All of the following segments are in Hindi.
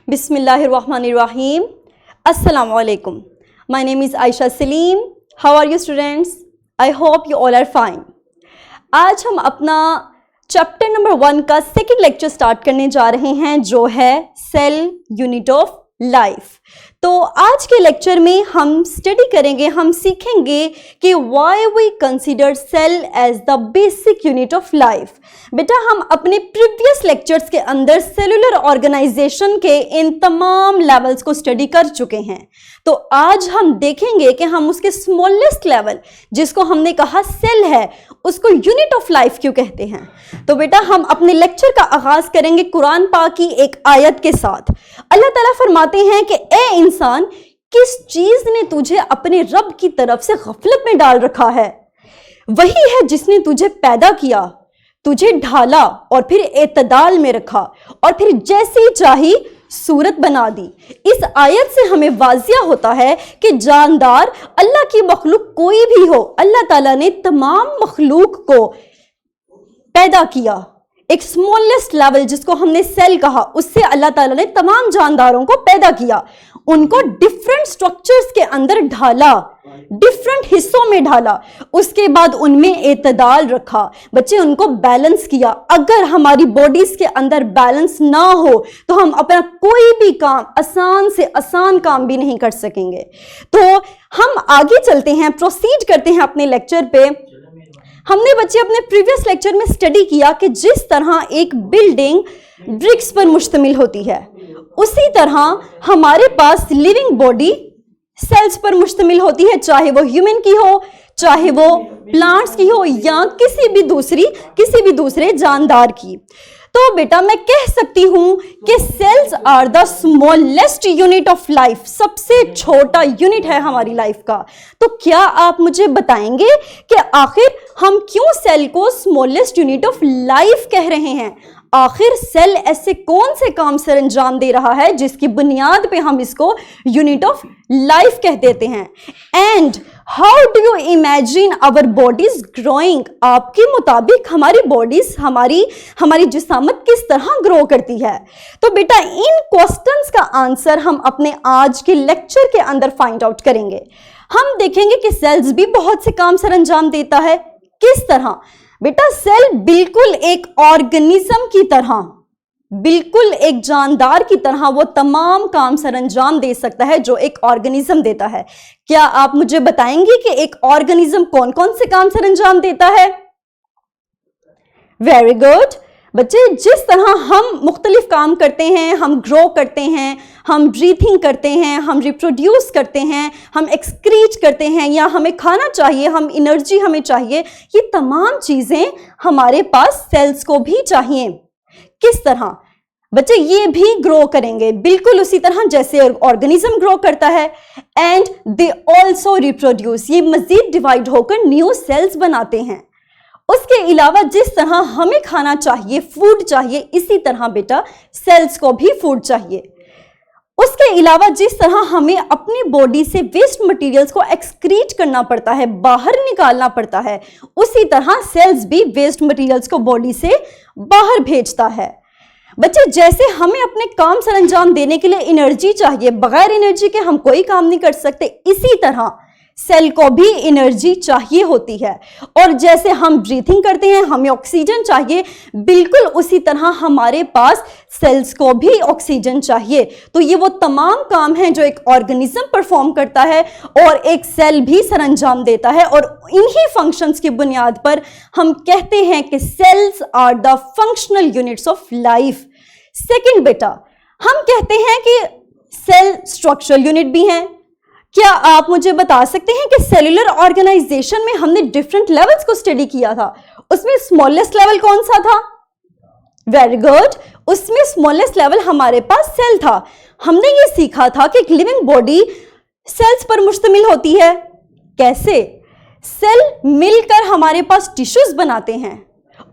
Bismillahirrahmanirrahim. Assalamu alaikum. My name is Aisha Salim. How are you students? I hope you all are fine. आज हम अपना चैप्टर नंबर 1 का सेकेंड लेक्चर स्टार्ट करने जा रहे हैं जो है सेल यूनिट ऑफ लाइफ। तो आज के लेक्चर में हम स्टडी करेंगे, हम सीखेंगे कि why we consider cell as the basic unit of life. बेटा हम अपने प्रीवियस लेक्चर्स के अंदर सेलुलर ऑर्गेनाइजेशन के इन तमाम लेवल्स को स्टडी कर चुके हैं। तो आज हम देखेंगे कि हम उसके स्मॉलेस्ट लेवल जिसको हमने कहा सेल है उसको यूनिट ऑफ लाइफ क्यों कहते हैं। तो बेटा हम अपने लेक्चर का आगाज करेंगे कुरान पाक की एक आयत के साथ। अल्लाह ताला फरमाते हैं कि ए इंसान, किस चीज ने तुझे अपने रब की तरफ से गफलत में डाल रखा है? वही है जिसने तुझे पैदा किया, तुझे ढाला और फिर एतदाल में रखा और फिर जैसी चाही सूरत बना दी। इस आयत से हमें वाजिया होता है कि जानदार अल्लाह की मखलूक कोई भी हो, अल्लाह ताला ने तमाम मखलूक को पैदा किया। एक स्मॉलेस्ट लेवल जिसको हमने सेल कहा, उससे अल्लाह ताला ने तमाम जानदारों को पैदा किया, उनको डिफरेंट स्ट्रक्चर्स के अंदर ढाला, डिफरेंट हिस्सों में ढाला, उसके बाद उनमें एतदाल रखा। बच्चे उनको बैलेंस किया। अगर हमारी बॉडीज के अंदर बैलेंस ना हो तो हम अपना कोई भी काम, आसान से आसान काम भी नहीं कर सकेंगे। तो हम आगे चलते हैं, प्रोसीड करते हैं अपने लेक्चर पे। हमने बच्चे अपने प्रीवियस लेक्चर में स्टडी किया कि जिस तरह एक बिल्डिंग ब्रिक्स पर मुश्तमिल होती है, उसी तरह हमारे पास लिविंग बॉडी सेल्स पर मुश्तमिल होती है, चाहे वो ह्यूमन की हो, चाहे वो प्लांट्स की हो या किसी भी दूसरे जानदार की। तो बेटा मैं कह सकती हूं कि cells are the smallest unit of life, सबसे छोटा यूनिट है हमारी लाइफ का। तो क्या आप मुझे बताएंगे कि आखिर हम क्यों सेल को स्मॉलेस्ट यूनिट ऑफ लाइफ कह रहे हैं? आखिर सेल ऐसे कौन से काम सर अंजाम दे रहा है जिसकी बुनियाद पे हम इसको यूनिट ऑफ लाइफ कह देते हैं? And how do you imagine our bodies growing? आपके मुताबिक हमारी बॉडीज, हमारी जिस्मात किस तरह ग्रो करती है? तो बेटा इन क्वेश्चंस का आंसर हम अपने आज के लेक्चर के अंदर फाइंड आउट करेंगे। हम देखेंगे कि सेल्स भी बहुत से काम सर अंजाम देता है। किस तरह? बेटा सेल बिल्कुल एक ऑर्गेनिज्म की तरह, बिल्कुल एक जानदार की तरह वो तमाम काम सर अंजाम दे सकता है जो एक ऑर्गेनिज्म देता है। क्या आप मुझे बताएंगे कि एक ऑर्गेनिज्म कौन कौन से काम सर अंजाम देता है? वेरी गुड बच्चे, जिस तरह हम मुख्तलिफ काम करते हैं, हम ग्रो करते हैं, हम ब्रीथिंग करते हैं, हम रिप्रोड्यूस करते हैं, हम एक्सक्रीट करते हैं या हमें खाना चाहिए, हम एनर्जी हमें चाहिए, ये तमाम चीज़ें हमारे पास सेल्स को भी चाहिए। किस तरह? बच्चे ये भी ग्रो करेंगे बिल्कुल उसी तरह जैसे ऑर्गेनिज्म ग्रो करता है। एंड दे ऑल्सो रिप्रोड्यूस, ये मजीद डिवाइड होकर न्यू सेल्स बनाते हैं। उसके अलावा जिस तरह हमें खाना चाहिए, फूड चाहिए, इसी तरह बेटा सेल्स को भी फूड चाहिए। उसके अलावा जिस तरह हमें अपनी बॉडी से वेस्ट मटेरियल्स को एक्सक्रीट करना पड़ता है, बाहर निकालना पड़ता है, उसी तरह सेल्स भी वेस्ट मटेरियल्स को बॉडी से बाहर भेजता है। बच्चे जैसे हमें अपने काम सर अंजाम देने के लिए एनर्जी चाहिए, बगैर एनर्जी के हम कोई काम नहीं कर सकते, इसी तरह सेल को भी एनर्जी चाहिए होती है। और जैसे हम ब्रीथिंग करते हैं, हमें ऑक्सीजन चाहिए, बिल्कुल उसी तरह हमारे पास सेल्स को भी ऑक्सीजन चाहिए। तो ये वो तमाम काम हैं जो एक ऑर्गेनिज्म परफॉर्म करता है और एक सेल भी सर अंजाम देता है। और इन्हीं फंक्शंस की बुनियाद पर हम कहते हैं कि cells are the functional units of life. Second बेटा हम कहते हैं कि सेल स्ट्रक्चरल यूनिट भी हैं। क्या आप मुझे बता सकते हैं कि सेलुलर ऑर्गेनाइजेशन में हमने डिफरेंट लेवल्स को स्टडी किया था, उसमें स्मॉलेस्ट लेवल कौन सा था? वेरी गुड, उसमें स्मॉलेस्ट लेवल हमारे पास सेल था। हमने ये सीखा था कि एक लिविंग बॉडी सेल्स पर मुश्तमिल होती है। कैसे? सेल मिलकर हमारे पास टिश्यूज बनाते हैं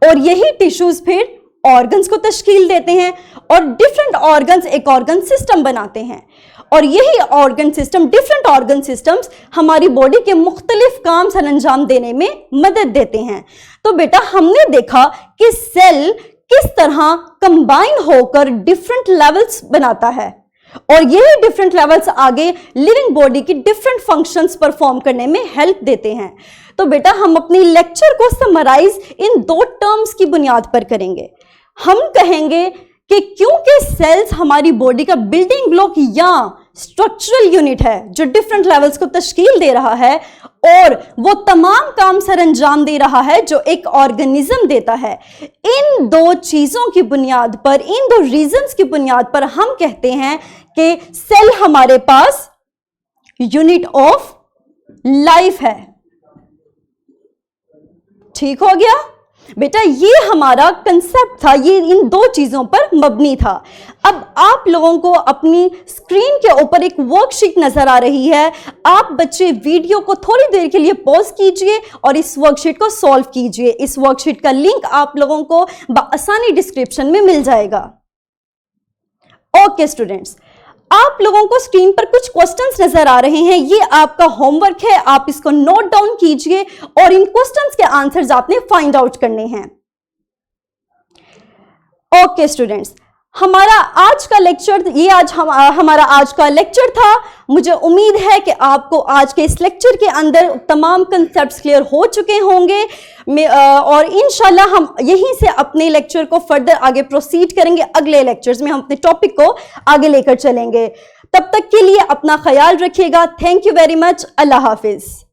और यही टिश्यूज फिर ऑर्गन्स को तश्कील देते हैं और डिफरेंट ऑर्गन्स एक ऑर्गन सिस्टम बनाते हैं और यही organ system, different organ systems हमारी बॉडी के मुख्तलिफ काम सर अंजाम देने में मदद देते हैं। तो बेटा हमने देखा कि सेल किस तरह कंबाइन होकर डिफरेंट लेवल्स बनाता है। और ये डिफरेंट लेवल्स आगे लिविंग बॉडी की डिफरेंट फंक्शंस परफॉर्म करने में हेल्प देते हैं। तो बेटा हम अपनी लेक्चर को समराइज इन 2 टर्म्स की बुनियाद पर करेंगे। हम कहेंगे कि क्योंकि सेल्स हमारी बॉडी का बिल्डिंग ब्लॉक या स्ट्रक्चरल यूनिट है जो डिफरेंट लेवल्स को तश्कील दे रहा है और वो तमाम काम सर अंजाम दे रहा है जो एक ऑर्गेनिज्म देता है, इन 2 चीजों की बुनियाद पर, इन 2 रीजंस की बुनियाद पर हम कहते हैं कि सेल हमारे पास यूनिट ऑफ लाइफ है। ठीक हो गया बेटा, ये हमारा कंसेप्ट था, ये इन 2 चीजों पर मबनी था। अब आप लोगों को अपनी स्क्रीन के ऊपर एक वर्कशीट नजर आ रही है। आप बच्चे वीडियो को थोड़ी देर के लिए पॉज कीजिए और इस वर्कशीट को सॉल्व कीजिए। इस वर्कशीट का लिंक आप लोगों को आसानी डिस्क्रिप्शन में मिल जाएगा। ओके स्टूडेंट्स, आप लोगों को स्क्रीन पर कुछ क्वेश्चंस नजर आ रहे हैं, ये आपका होमवर्क है, आप इसको नोट डाउन कीजिए और इन क्वेश्चंस के आंसर्स आपने फाइंड आउट करने हैं। ओके स्टूडेंट्स, हमारा आज का लेक्चर, ये आज हमारा आज का लेक्चर था। मुझे उम्मीद है कि आपको आज के इस लेक्चर के अंदर तमाम कंसेप्ट्स क्लियर हो चुके होंगे और इंशाल्लाह हम यहीं से अपने लेक्चर को फर्दर आगे प्रोसीड करेंगे। अगले लेक्चर्स में हम अपने टॉपिक को आगे लेकर चलेंगे। तब तक के लिए अपना ख्याल रखिएगा। Thank you very much. Allah Hafiz.